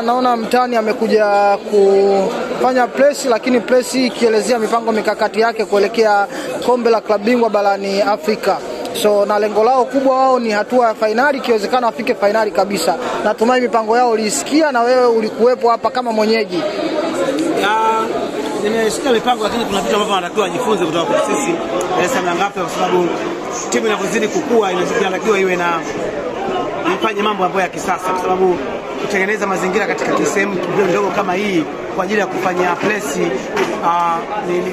Naona mtani amekuja kufanya press, lakini press ikielezea mipango mikakati yake kuelekea kombe la klabu bingwa barani Afrika. So na lengo lao kubwa wao ni hatua ya finali, ikiwezekana afike finali kabisa. Natumai mipango yao ulisikia na wewe ulikuwepo hapa kama mwenyeji. Nimesikia mipango, lakini kuna vitu ambavyo wanatakiwa wajifunze kutoka kwa sisi Young Africa, kwa sababu timu inavyozidi kukua inatakiwa iwe na ifanye mambo ambayo ya kisasa, kwa sababu kutengeneza mazingira katika sehemu ndogo kama hii kwa ajili ya kufanya press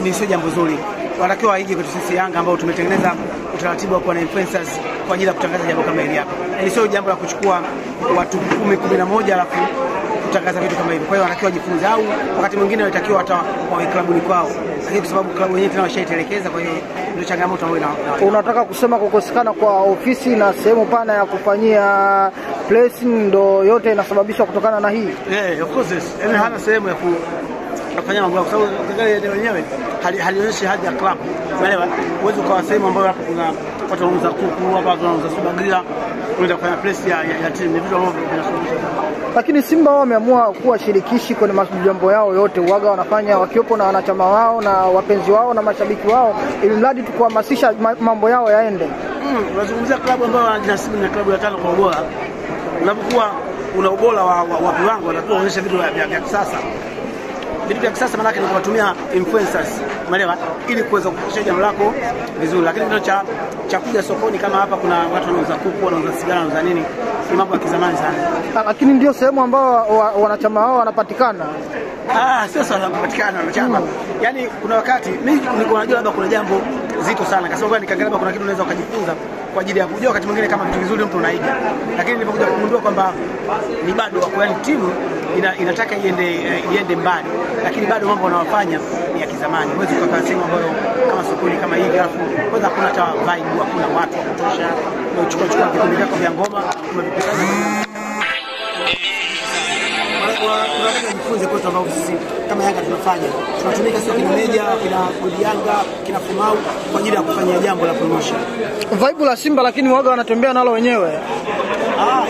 ni sio jambo zuri. Wanatakiwa waige kwetu sisi Yanga ambao tumetengeneza utaratibu wa kuwa na influencers kwa ajili ya kutangaza jambo kama hili hapa. Ni sio jambo la kuchukua watu 10-11 alafu kutangaza vitu kama hivi. Kwa hiyo wanatakiwa wajifunze, au wakati mwingine wanatakiwa hata wa klabuni kwao. Lakini kwa sababu klabu yenyewe tena washaitelekeza, kwa hiyo ndio changamoto ambayo unataka kusema kukosekana kwa ofisi na sehemu pana ya kufanyia pressing ndio yote inasababishwa kutokana na hii. Of course, yani hana sehemu ya kufanya mambo, kwa sababu ndio wenyewe halionyeshi haja ya club. Umeelewa? Uwezo kwa sehemu ambayo hapo kuna watu wanauza kuku, hapa wanauza subagira, unaenda kufanya press ya timu, vitu ambavyo vinasababisha. Lakini Simba wao wameamua kuwa shirikishi kwenye majambo yao yote, uaga wanafanya wakiwepo na wanachama wao na wapenzi wao na mashabiki wao, ili mradi tu kuhamasisha mambo yao yaende. Unazungumzia klabu ambayo wanajinasibu na klabu ya 5 kwa ubora. Unapokuwa una ubora wa viwango, wanatoa onyesha vitu vya kisasa. Vitu vya kisasa maana yake ni kuwatumia influencers, umeelewa, ili kuweza kufikisha jambo lako vizuri. Lakini ndio cha kuja sokoni kama hapa kuna watu wanauza kuku, wanauza sigara, wanauza nini, ni mambo ya kizamani sana. Lakini ndio sehemu ambao wanachama wao wanapatikana. Sio sana kupatikana wanachama. Yaani kuna wakati mimi niko najua labda kuna jambo zito sana, kwa sababu nikaangalia kuna kitu unaweza ukajifunza kwa ajili ya kujua wakati mwingine kama kitu kizuri mtu unaiga. Lakini nilipokuja kugundua kwamba ni bado kwa timu inataka iende mbali, lakini bado mambo wanayofanya ni ya kizamani. Huwezi kukaa sehemu ambayo kama sokoni kama hivi, alafu kwanza hakuna hata vibe, hakuna watu wa kutosha, unachukua vikundi vyako vya ngoma umevipeleka tunajifunze kwetu ambao sisi kama Yanga tunafanya. Tunatumika sio kina Meja, kina Godi Yanga, kina Fumau kwa ajili ya kufanya jambo la promotion. Vibe la Simba lakini waga wanatembea nalo wenyewe.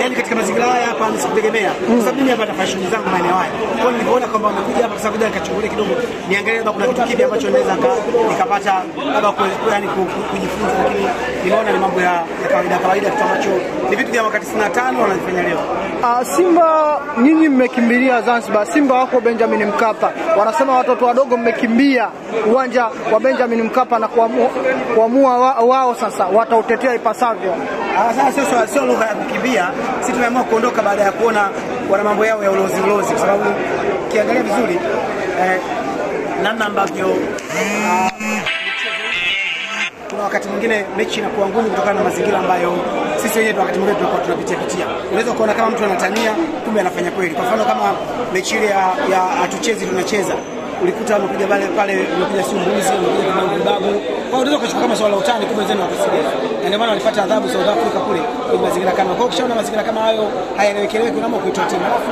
Yani katika mazingira haya hapa nisikutegemea. Kwa sababu mimi hapa nafanya shughuli zangu maeneo haya. Kwa hiyo nilipoona kwamba wamekuja hapa, sasa kuja nikachungulia kidogo, niangalie labda kuna kitu kipi ambacho naweza nikapata labda kujifunza, lakini nimeona ni mambo ya kawaida kitu ambacho ni vitu vya wakati 65 wanafanya leo. Simba nyinyi mmekimbilia Zanzibar, Simba wako Benjamin Mkapa. Wanasema watoto wadogo mmekimbia uwanja wa Benjamin Mkapa na kuamua wao sasa watautetea ipasavyo. Sasa sio lugha ya kukimbia, sisi tumeamua kuondoka baada ya kuona wana mambo yao ya ulozi, kwa sababu kiangalia vizuri namna ambavyo kuna wakati mwingine mechi inakuwa ngumu kutokana na mazingira ambayo sisi wenyewe wakati mwingine tunakuwa tunapitia. Unaweza kuona kama mtu anatania kumbe anafanya kweli. Kwa mfano kama mechi ile ya hatuchezi tunacheza, ulikuta wamekuja pale wamekuja Sumbuzi, wamekuja kama Babu. Kwa hiyo unaweza kuchukua kama swala la utani kumbe wenzao wakusikia. Na ndio maana walipata adhabu South Africa kule kwa mazingira kama. Kwa hiyo ukishaona mazingira kama hayo hayaeleweki, unaamua kuitoa timu. Alafu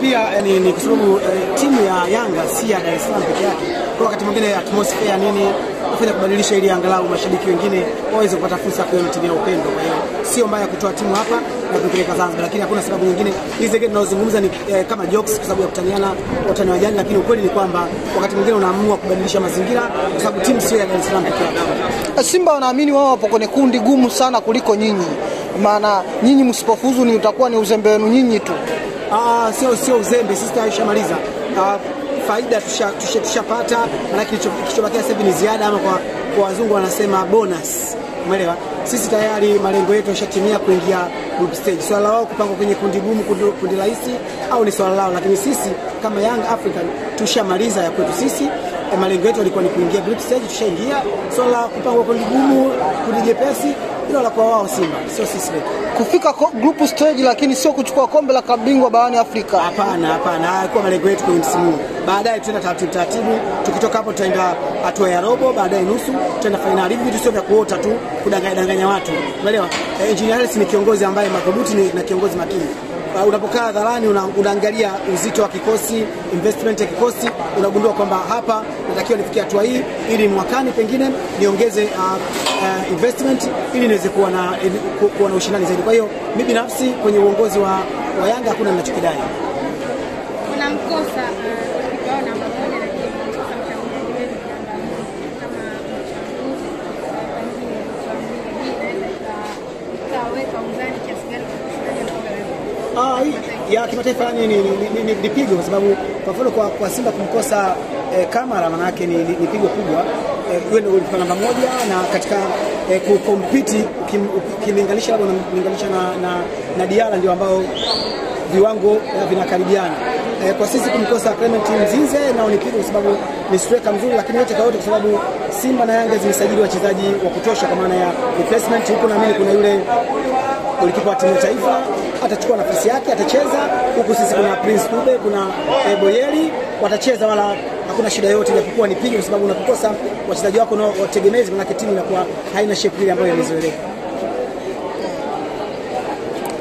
pia ni kwa sababu timu ya Yanga si ya Dar es Salaam pekee yake. Kwa wakati mwingine atmosphere nini kufanya kubadilisha ili angalau mashabiki wengine waweze kupata fursa ya kuona timu ya upendo. Kwa hiyo sio mbaya kutoa timu hapa na kupeleka Zanzibar, lakini hakuna sababu nyingine. Hizi zingine tunazozungumza ni kama jokes kwa sababu ya kutaniana watani wajani, lakini ukweli ni kwamba wakati mwingine unaamua kubadilisha mazingira kwa sababu timu sio ya Dar es Salaam pekee yake. Simba wanaamini wao wapo kwenye kundi gumu sana kuliko nyinyi. Maana nyinyi msipofuzu ni utakuwa ni uzembe wenu nyinyi tu. Sio uzembe, sisi tushamaliza. Faida tushapata, maana kilichobakia sasa ni ziada, ama kwa wazungu wanasema bonus. Umeelewa? Sisi tayari malengo yetu yashatimia kuingia group stage. Swala lao kupangwa kwenye kundi gumu, kundi rahisi au ni swala lao, lakini sisi kama Young African tushamaliza ya kwetu sisi. Malengo yetu yalikuwa ni kuingia group stage, tushaingia. Swala kupangwa kundi gumu, kundi jepesi, hilo la kwa wao Simba, sio sisi wetu. Kufika group stage lakini sio kuchukua kombe la klabu bingwa barani Afrika. Hapana. Kwa malengo yetu kwenye msimu. Baadaye tutaenda taratibu. Tukitoka hapo tutaenda hatua ya robo, baadaye nusu, tutaenda finali. Hivi vitu sio vya kuota tu, kudanganya watu. Umeelewa? Engineer Hersi ni kiongozi ambaye madhubuti na kiongozi makini. Unapokaa hadharani unaangalia uzito wa kikosi, investment ya kikosi, unagundua kwamba hapa natakiwa nifikie hatua hii ili mwakani pengine niongeze investment ili niweze kuwa na ushindani zaidi. Kwa hiyo mimi binafsi kwenye uongozi wa Yanga hakuna ninachokidai. kimataifa ni pigo, kwa sababu kwa mfano kwa Simba kumkosa Kamara maana yake ni pigo kubwa. Yeye ndio golikipa namba 1 na katika kukompiti ukilinganisha labda unalinganisha na Diarra ndio ambao viwango vinakaribiana. Kwa sisi kumkosa Clement Mzize nao ni pigo, kwa sababu ni striker mzuri, lakini yote kwa yote kwa sababu Simba na Yanga zimesajili wachezaji wa kutosha kwa maana ya replacement. Huko naamini kuna yule golikipa wa timu ya taifa atachukua nafasi yake, atacheza. Huku sisi kuna Prince Dube, kuna Boyeli watacheza, wala hakuna shida yote, japokuwa ni pigo kwa sababu unapokosa wachezaji wako na wategemezi, maana timu inakuwa haina shape ile ambayo imezoeleka.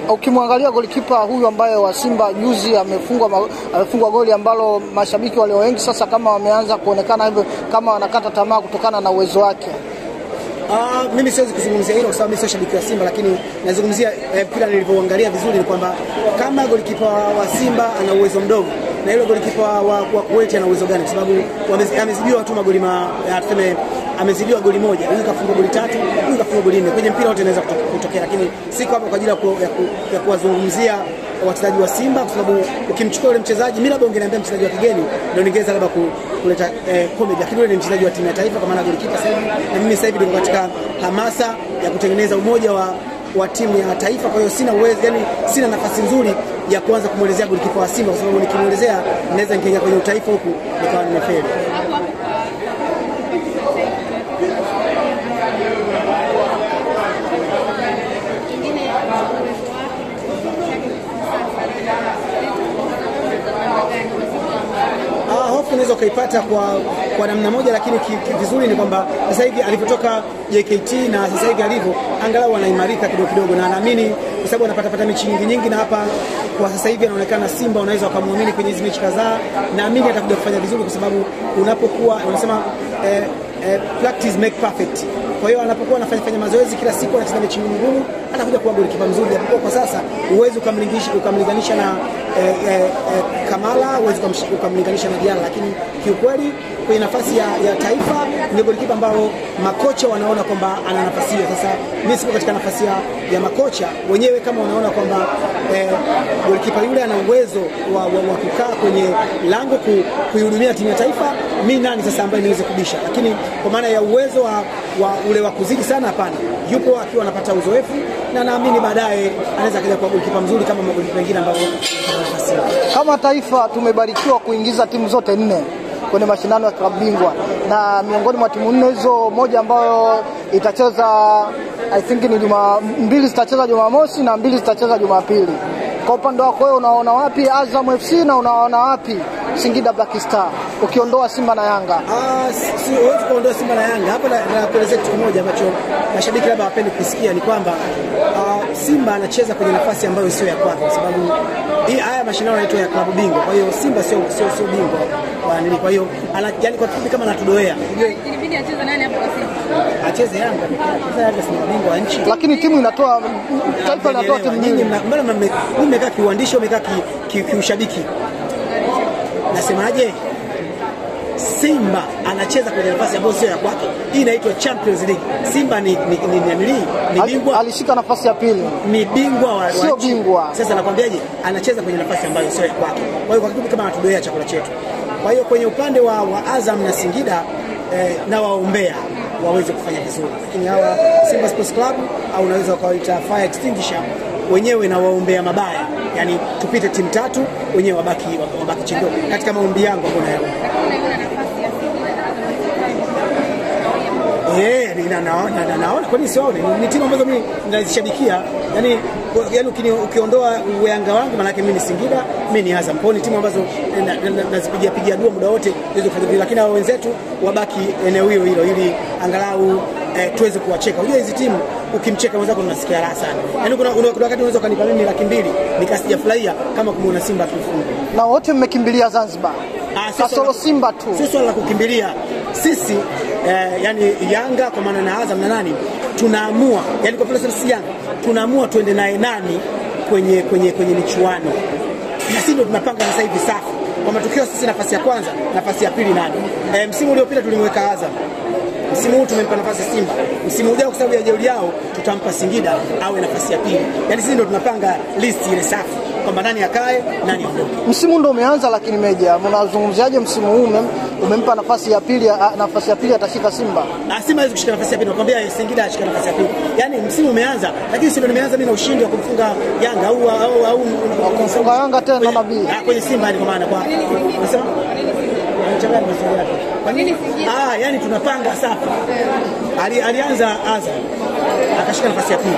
Ukimwangalia golikipa huyu ambaye wa Simba juzi amefungwa goli ambalo mashabiki walio wengi sasa kama wameanza kuonekana hivyo kama wanakata tamaa kutokana na uwezo wake. Mimi siwezi kuzungumzia hilo kwa sababu mimi sio shabiki wa Simba, lakini nazungumzia mpira nilivyoangalia vizuri ni kwamba kama golikipa wa Simba ana uwezo mdogo na yule golikipa wa Kuwait ana uwezo gani, kwa sababu amezidiwa tu magoli tuseme amezidiwa goli moja, huyu kafunga goli 3, huyu kafunga goli 4. Kwenye mpira wote inaweza kutokea, lakini siko hapo kwa ajili ya kuwazungumzia wachezaji wa Simba, kwa sababu ukimchukua yule mchezaji, mimi labda ungeniambia mchezaji wa kigeni ndio ningeweza labda kuleta comedy, lakini yule ni mchezaji wa timu ya taifa kwa maana golikipa sasa hivi, na mimi sasa hivi niko katika hamasa ya kutengeneza umoja wa timu ya taifa. Kwa hiyo sina uwezo, yani sina nafasi nzuri ya kuanza kumuelezea golikipa wa Simba, kwa sababu nikimuelezea naweza nikaingia kwenye utaifa huku nikawa nimefeli. Hofu unaweza ukaipata kwa namna moja, lakini vizuri ni kwamba sasa hivi alipotoka JKT na sasa hivi alivyo angalau anaimarika kidogo, na naamini kwa sababu anapata mechi nyingi, na hapa kwa sasa hivi anaonekana Simba unaweza ukamwamini kwenye hizo mechi kadhaa. Naamini atakuja kufanya vizuri, kwa sababu unapokuwa unasema practice make perfect. Kwa hiyo anapokuwa anafanya mazoezi kila siku, anacheza mechi ngumu, anakuja kuwa golikipa mzuri. Kwa sasa uwezo ukamlinganisha na Kamala, uwezo ukamlinganisha na Diarra, lakini kiukweli kwenye nafasi ya taifa ni golikipa ambao makocha wanaona kwamba ana nafasi hiyo. Sasa mimi sipo katika nafasi ya makocha wenyewe, kama wanaona kwamba golikipa yule ana uwezo wa kukaa kwenye lango kuihudumia timu ya taifa, mimi nani sasa ambaye niweze kubisha? Lakini kwa maana ya uwezo ule wa kuzidi sana, hapana. Yupo akiwa anapata uzoefu, na naamini baadaye anaweza kuja kuwa golikipa mzuri kama magolikipa wengine ambao nafasi. Kama taifa tumebarikiwa kuingiza timu zote 4 kwenye mashindano ya klabu bingwa, na miongoni mwa timu 4 hizo moja ambayo itacheza I think ni mbili zitacheza Jumamosi na 2 zitacheza Jumapili. Kwa upande wako wewe unaona wapi Azam FC na unaona wapi Singida Black Star ukiondoa Simba na Yanga? Siwezi kuondoa Simba na Yanga. Hapa na kuelezea kitu kimoja ambacho mashabiki labda hawapendi kusikia, ni kwamba Simba anacheza kwenye nafasi ambayo sio ya kwake, kwa sababu haya mashindano yanaitwa ya klabu bingwa. Kwa hiyo Simba sio bingwa kwa nini? Kwa hiyo yani kwa kipi kama anatudoea. Ilibidi acheze nani hapo kwa Simba? Acheze Yanga. Sasa Yanga si bingwa wa nchi. Lakini timu inatoa taifa linatoa timu nyingi. Mbona mmekaa kiuandishi, mmekaa kiushabiki? Nasemaje? Simba anacheza kwenye nafasi ambayo sio ya kwake. Hii inaitwa Champions League. Simba ni bingwa. Alishika nafasi ya pili. Ni bingwa wa sio bingwa. Sasa nakwambiaje, anacheza kwenye nafasi ambayo sio ya kwake. Kwa hiyo kwa kitu kama anatudoea chakula chetu. Kwa hiyo kwenye upande wa Azam na Singida na waombea waweze kufanya vizuri. Lakini hawa Simba Sports Club au unaweza ukawaita fire extinguisher, wenyewe na waombea mabaya. Yaani tupite timu 3 wenyewe wabaki chini katika maombi yangu hapo na yao. Naona kwa nini sione? Ni timu ambazo mimi nazishabikia. Yaani ukiondoa Yanga wangu, maana yake mimi ni Singida, mimi ni Azam. Kwa ni timu ambazo nazipigia dua muda wote niweze kufanya vizuri, lakini hao wenzetu wabaki eneo hilo ili angalau tuweze kuwacheka. Unajua hizi timu ukimcheka mwenzako unasikia raha sana. Yaani kuna wakati unaweza kanipa mimi 200,000 nikasijafurahia kama kumuona Simba akifunga. Na wote mmekimbilia Zanzibar. Sasa Simba tu. Sisi swala la kukimbilia. Sisi yani Yanga kwa maana na Azam na nani tunaamua, yani kwa vile sisi Yanga tunaamua tuende naye nani kwenye michuano. Na sisi ndio tunapanga sasa hivi safu. Kwa matukio sisi nafasi ya kwanza, nafasi ya pili nani. Msimu uliopita tulimweka Azam. Msimu huu tumempa nafasi Simba. Msimu ujao kwa sababu ya jeuri yao tutampa Singida awe nafasi ya pili. Yaani sisi ndio tunapanga list ile safu. kwamba nani akae nani aondoke. Msimu ndio umeanza, lakini Meja, mnazungumziaje msimu huu umempa nafasi ya pili atashika Simba? Simba hawezi kushika nafasi ya pili, nakwambia Singida ashika nafasi ya pili. Yaani msimu umeanza, lakini sio nimeanza mimi na ushindi wa kumfunga Yanga au kumfunga Yanga tena na Nabii. Kwenye Simba ni kwa maana kwa unasema anachanganya masuala yake. Kwa nini? Yani tunapanga safu. Alianza Azam akashika nafasi ya pili.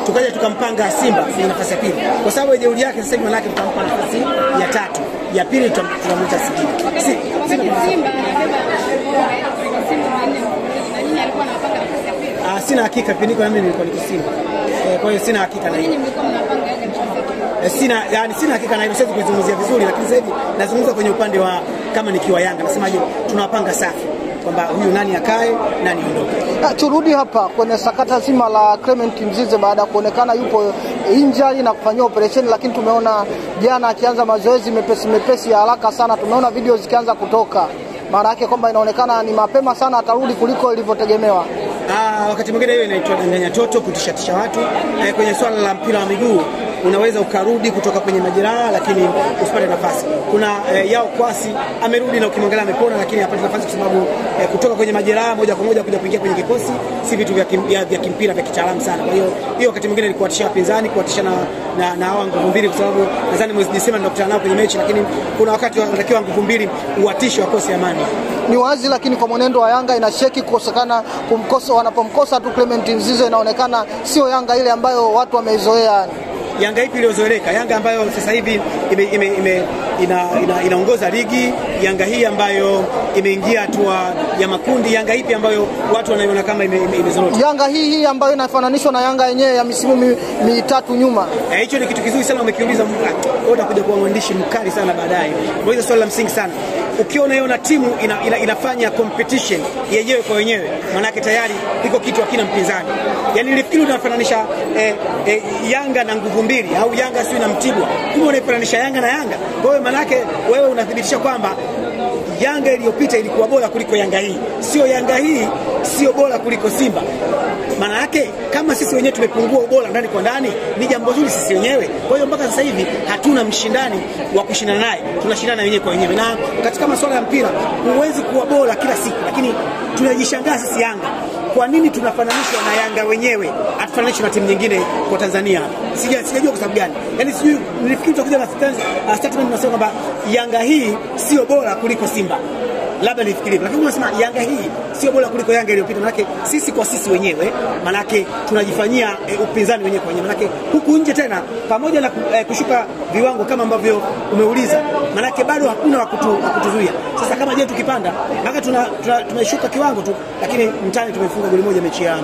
Tukaja tukampanga Simba kwenye nafasi ya pili. Kwa sababu jeuri yake sasa hivi manake tutampa nafasi ya tatu. Ya pili tunamwita Singida. Simba alikuwa anapanga nafasi ya pili. Sina hakika kipindi kwa mimi nilikuwa niko Simba. Kwa hiyo sina hakika na hiyo. Ninyi mlikuwa mnapanga Yanga nafasi. Sina hakika na hiyo, siwezi kuzungumzia vizuri, lakini sasa hivi nazungumza kwenye upande wa kama nikiwa Yanga nasemaje, tunawapanga safi kwamba huyu nani akae nani aondoke. Turudi hapa kwenye sakata zima la Clement Mzize baada ya kuonekana yupo injury na kufanyia operation, lakini tumeona jana akianza mazoezi mepesi ya haraka sana, tumeona video zikianza kutoka. Maana yake kwamba inaonekana ni mapema sana atarudi kuliko ilivyotegemewa. Wakati mwingine hiyo inaitwa danganya toto, kutishatisha watu. Kwenye swala la mpira wa miguu unaweza ukarudi kutoka kwenye majeraha lakini usipate nafasi. Kuna Yao Kwasi amerudi na ukimwangalia amepona, lakini hapati nafasi kwa sababu kutoka kwenye majeraha moja kwa moja kuja kuingia kwenye kikosi si vitu vya kimpira vya kitaalamu sana. Kwa hiyo wakati mwingine ni kuatisha wapinzani, kuatisha na hawa nguvu mbili, kwa sababu nadhani mwezi Desemba ndio kutana nao kwenye mechi, lakini kuna wakati wanatakiwa nguvu mbili uatishe wakosi amani. Ni wazi, lakini kwa mwenendo wa Yanga inasheki kukosekana wanapomkosa tu Clement Mzize, inaonekana sio Yanga ile ambayo watu wameizoea. Yanga ipi iliyozoeleka? Yanga ambayo sasa hivi inaongoza ligi, Yanga hii ambayo imeingia hatua ya makundi, Yanga ipi ambayo watu wanaiona kama imezorota? Yanga hii ambayo inafananishwa na Yanga yenyewe ya misimu mitatu nyuma. Hicho ni kitu kizuri sana umekiuliza, utakuja kuwa mwandishi mkali sana baadaye. Kwa hiyo swali la msingi sana. Ukiona hiyo na timu inafanya competition yenyewe kwa wenyewe, maana yake tayari iko kitu hakina mpinzani. Yaani nilifikiri unafananisha Yanga na nguvu mbili au Yanga sio na Mtibwa. Kumbe unafananisha Yanga na Yanga. Kwa hiyo maana yake wewe unathibitisha kwamba Yanga iliyopita ilikuwa bora kuliko Yanga hii. Sio Yanga hii sio bora kuliko Simba. Maana yake kama sisi wenyewe tumepungua ubora ndani kwa ndani, ni jambo zuri sisi wenyewe. Kwa hiyo mpaka sasa hivi hatuna mshindani wa kushindana naye, tunashindana wenyewe kwa wenyewe. Na katika masuala ya mpira huwezi kuwa bora kila siku, lakini tunajishangaa sisi Yanga kwa nini tunafananishwa na Yanga wenyewe, hatufananishwi na timu nyingine kwa Tanzania. Sijajua kwa sababu gani. Yaani sijui, nilifikiri tutakuja na statement nasema kwamba Yanga hii sio bora kuliko Simba. Labda nifikirie, lakini unasema Yanga hii sio bora kuliko Yanga iliyopita. Maana sisi kwa sisi wenyewe, maana tunajifanyia upinzani wenyewe kwa wenyewe. Maana huku nje tena pamoja na kushuka viwango kama ambavyo umeuliza, maana bado hakuna wa kutuzuia. Sasa kama je tukipanda, maana tumeshuka kiwango tu, lakini mtani tumefunga goli moja mechi ya